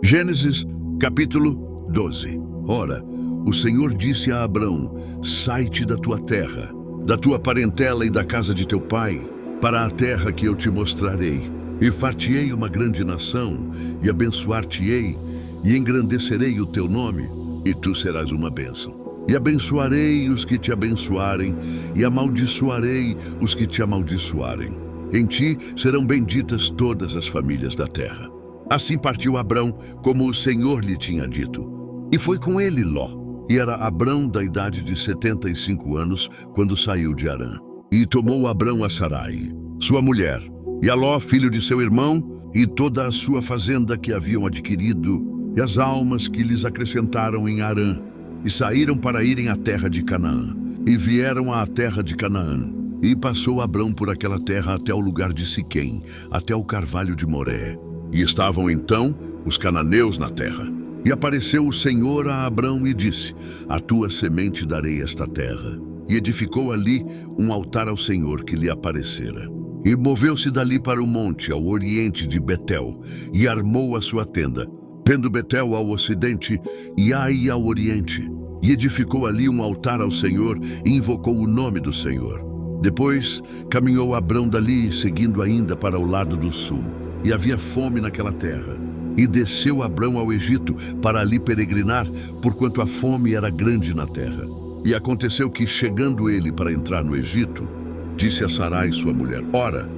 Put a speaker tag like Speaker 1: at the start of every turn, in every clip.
Speaker 1: Gênesis, capítulo 12. Ora, o Senhor disse a Abrão: sai-te da tua terra, da tua parentela e da casa de teu pai, para a terra que eu te mostrarei. E far-te-ei uma grande nação, e abençoar-te-ei, e engrandecerei o teu nome, e tu serás uma bênção. E abençoarei os que te abençoarem, e amaldiçoarei os que te amaldiçoarem. Em ti serão benditas todas as famílias da terra. Assim partiu Abrão, como o Senhor lhe tinha dito. E foi com ele Ló. E era Abrão da idade de 75 anos, quando saiu de Harã. E tomou Abrão a Sarai, sua mulher, e a Ló, filho de seu irmão, e toda a sua fazenda que haviam adquirido, e as almas que lhes acrescentaram em Harã, e saíram para irem à terra de Canaã. E vieram à terra de Canaã. E passou Abrão por aquela terra até o lugar de Siquém, até o carvalho de Moré. E estavam então os cananeus na terra. E apareceu o Senhor a Abrão e disse: a tua semente darei esta terra. E edificou ali um altar ao Senhor que lhe aparecera. E moveu-se dali para o monte, ao oriente de Betel, e armou a sua tenda, tendo Betel ao ocidente e Ai ao oriente. E edificou ali um altar ao Senhor e invocou o nome do Senhor. Depois caminhou Abrão dali, seguindo ainda para o lado do sul. E havia fome naquela terra. E desceu Abrão ao Egito para ali peregrinar, porquanto a fome era grande na terra. E aconteceu que, chegando ele para entrar no Egito, disse a Sarai, sua mulher: ora,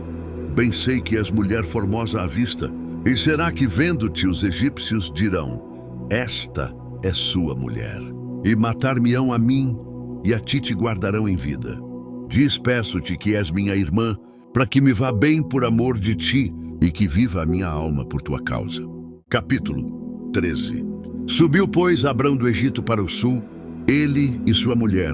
Speaker 1: bem sei que és mulher formosa à vista, e será que vendo-te os egípcios dirão: esta é sua mulher, e matar-me-ão a mim, e a ti te guardarão em vida. Diz, peço-te, que és minha irmã, para que me vá bem por amor de ti, e que viva a minha alma por tua causa. Capítulo 13. Subiu, pois, Abrão do Egito para o sul, ele e sua mulher,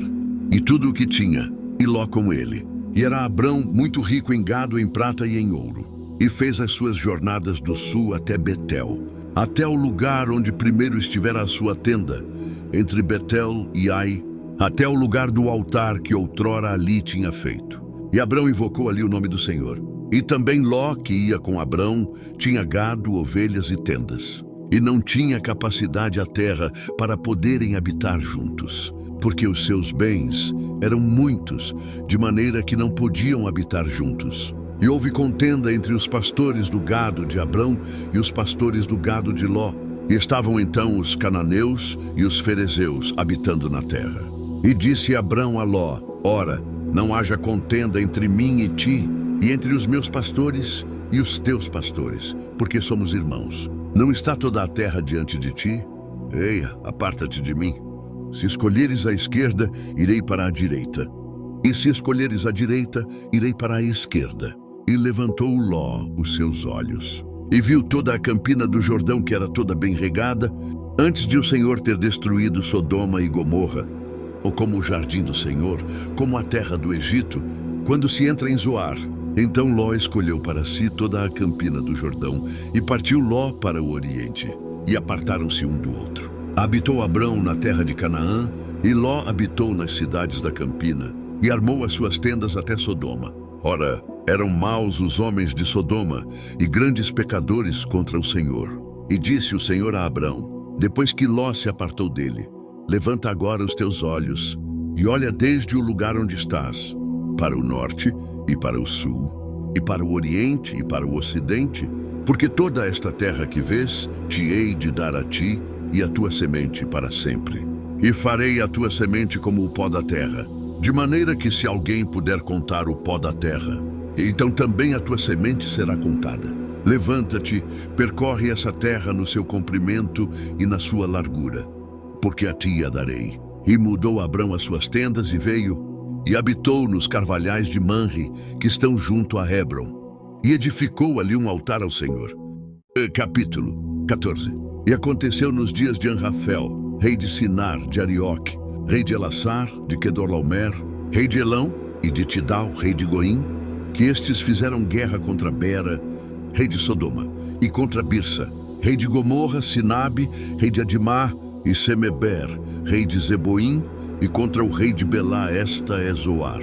Speaker 1: e tudo o que tinha, e Ló com ele. E era Abrão muito rico em gado, em prata e em ouro. E fez as suas jornadas do sul até Betel, até o lugar onde primeiro estivera a sua tenda, entre Betel e Ai, até o lugar do altar que outrora ali tinha feito. E Abrão invocou ali o nome do Senhor. E também Ló, que ia com Abrão, tinha gado, ovelhas e tendas. E não tinha capacidade a terra para poderem habitar juntos, porque os seus bens eram muitos, de maneira que não podiam habitar juntos. E houve contenda entre os pastores do gado de Abrão e os pastores do gado de Ló. E estavam então os cananeus e os ferezeus habitando na terra. E disse Abrão a Ló: ora, não haja contenda entre mim e ti, e entre os meus pastores e os teus pastores, porque somos irmãos. Não está toda a terra diante de ti? Eia, aparta-te de mim. Se escolheres a esquerda, irei para a direita. E se escolheres a direita, irei para a esquerda. E levantou Ló os seus olhos, e viu toda a campina do Jordão, que era toda bem regada, antes de o Senhor ter destruído Sodoma e Gomorra, ou como o jardim do Senhor, como a terra do Egito, quando se entra em Zoar. Então Ló escolheu para si toda a campina do Jordão, e partiu Ló para o oriente, e apartaram-se um do outro. Habitou Abrão na terra de Canaã, e Ló habitou nas cidades da campina, e armou as suas tendas até Sodoma. Ora, eram maus os homens de Sodoma, e grandes pecadores contra o Senhor. E disse o Senhor a Abrão, depois que Ló se apartou dele: levanta agora os teus olhos, e olha desde o lugar onde estás, para o norte e para o sul, e para o oriente e para o ocidente, porque toda esta terra que vês, te hei de dar a ti e a tua semente para sempre. E farei a tua semente como o pó da terra, de maneira que, se alguém puder contar o pó da terra, então também a tua semente será contada. Levanta-te, percorre essa terra no seu comprimento e na sua largura, porque a ti a darei. E mudou Abrão as suas tendas e veio, e habitou nos carvalhais de Manre, que estão junto a Hebron, e edificou ali um altar ao Senhor. Capítulo 14. E aconteceu nos dias de Anrafel, rei de Sinar, de Arioque, rei de Elassar, de Quedorlaomer, rei de Elão, e de Tidal, rei de Goim, que estes fizeram guerra contra Bera, rei de Sodoma, e contra Birsa, rei de Gomorra, Sinabe, rei de Adimá, e Semeber, rei de Zeboim, e contra o rei de Belá, esta é Zoar.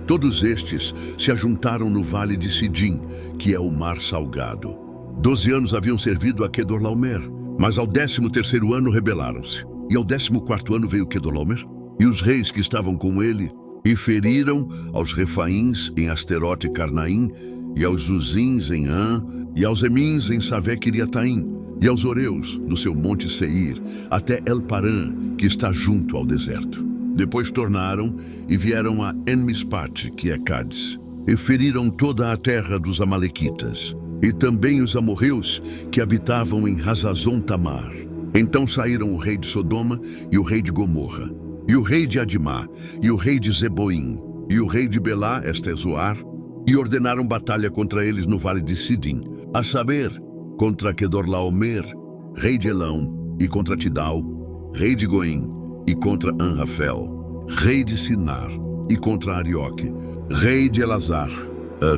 Speaker 1: Todos estes se ajuntaram no vale de Sidim, que é o mar salgado. 12 anos haviam servido a Quedorlaomer, Mas ao 13º ano rebelaram-se, e ao 14º ano veio Quedorlaomer, e os reis que estavam com ele, e feriram aos Refaíns em Asterote e Carnaim, e aos Zuzins em An, e aos Emins em Savé-Quiriataim, e aos Oreus no seu monte Seir, até El-Parã, que está junto ao deserto. Depois tornaram e vieram a En-Mispate, que é Cádiz, e feriram toda a terra dos Amalequitas, e também os amorreus que habitavam em Hazazon-Tamar. Então saíram o rei de Sodoma e o rei de Gomorra, e o rei de Adimá, e o rei de Zeboim, e o rei de Belá, esta é Zoar, e ordenaram batalha contra eles no vale de Sidim, a saber, contra Quedorlaomer, rei de Elão, e contra Tidal, rei de Goim, e contra Anrafel, rei de Sinar, e contra Arioque, rei de Elazar,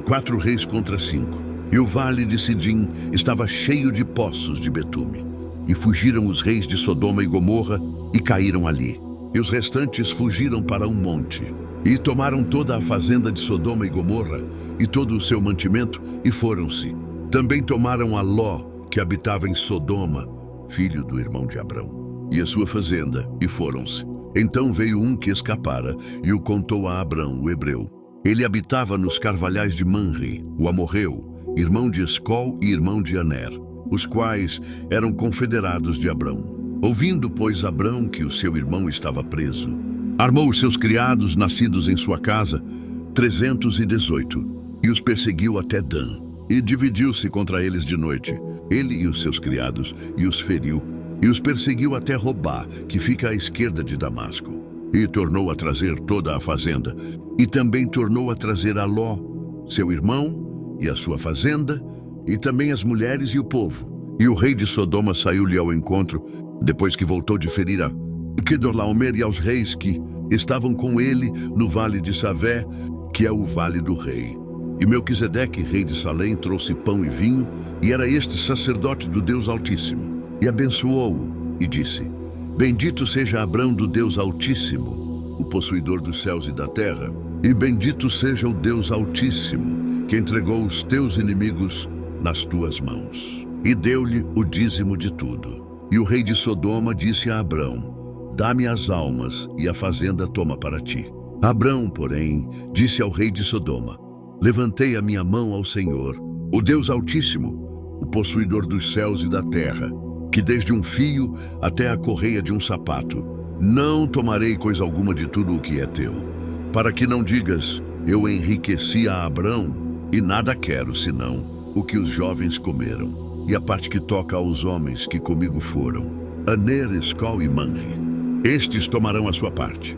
Speaker 1: 4 reis contra 5. E o vale de Sidim estava cheio de poços de betume. E fugiram os reis de Sodoma e Gomorra e caíram ali. E os restantes fugiram para um monte. E tomaram toda a fazenda de Sodoma e Gomorra e todo o seu mantimento e foram-se. Também tomaram a Ló, que habitava em Sodoma, filho do irmão de Abrão, e a sua fazenda, e foram-se. Então veio um que escapara e o contou a Abrão, o hebreu. Ele habitava nos carvalhais de Manre, o amorreu, irmão de Escol e irmão de Aner, os quais eram confederados de Abrão. Ouvindo, pois, Abrão que o seu irmão estava preso, armou os seus criados, nascidos em sua casa, 318, e os perseguiu até Dan, e dividiu-se contra eles de noite, ele e os seus criados, e os feriu, e os perseguiu até Robá, que fica à esquerda de Damasco, e tornou a trazer toda a fazenda, e também tornou a trazer a Ló, seu irmão, e a sua fazenda, e também as mulheres e o povo. E o rei de Sodoma saiu-lhe ao encontro, depois que voltou de ferir a Quedorlaomer e aos reis que estavam com ele no vale de Savé, que é o vale do rei. E Melquisedeque, rei de Salém, trouxe pão e vinho, e era este sacerdote do Deus Altíssimo. E abençoou-o, e disse: Bendito seja Abrão do Deus Altíssimo, o possuidor dos céus e da terra, e bendito seja o Deus Altíssimo, que entregou os teus inimigos nas tuas mãos. E deu-lhe o dízimo de tudo. E o rei de Sodoma disse a Abrão: Dá-me as almas, e a fazenda toma para ti. Abrão, porém, disse ao rei de Sodoma: Levantei a minha mão ao Senhor, o Deus Altíssimo, o possuidor dos céus e da terra, que desde um fio até a correia de um sapato, não tomarei coisa alguma de tudo o que é teu. Para que não digas: eu enriqueci a Abrão, e nada quero senão o que os jovens comeram, e a parte que toca aos homens que comigo foram, Aner, Escol e Manre. Estes tomarão a sua parte.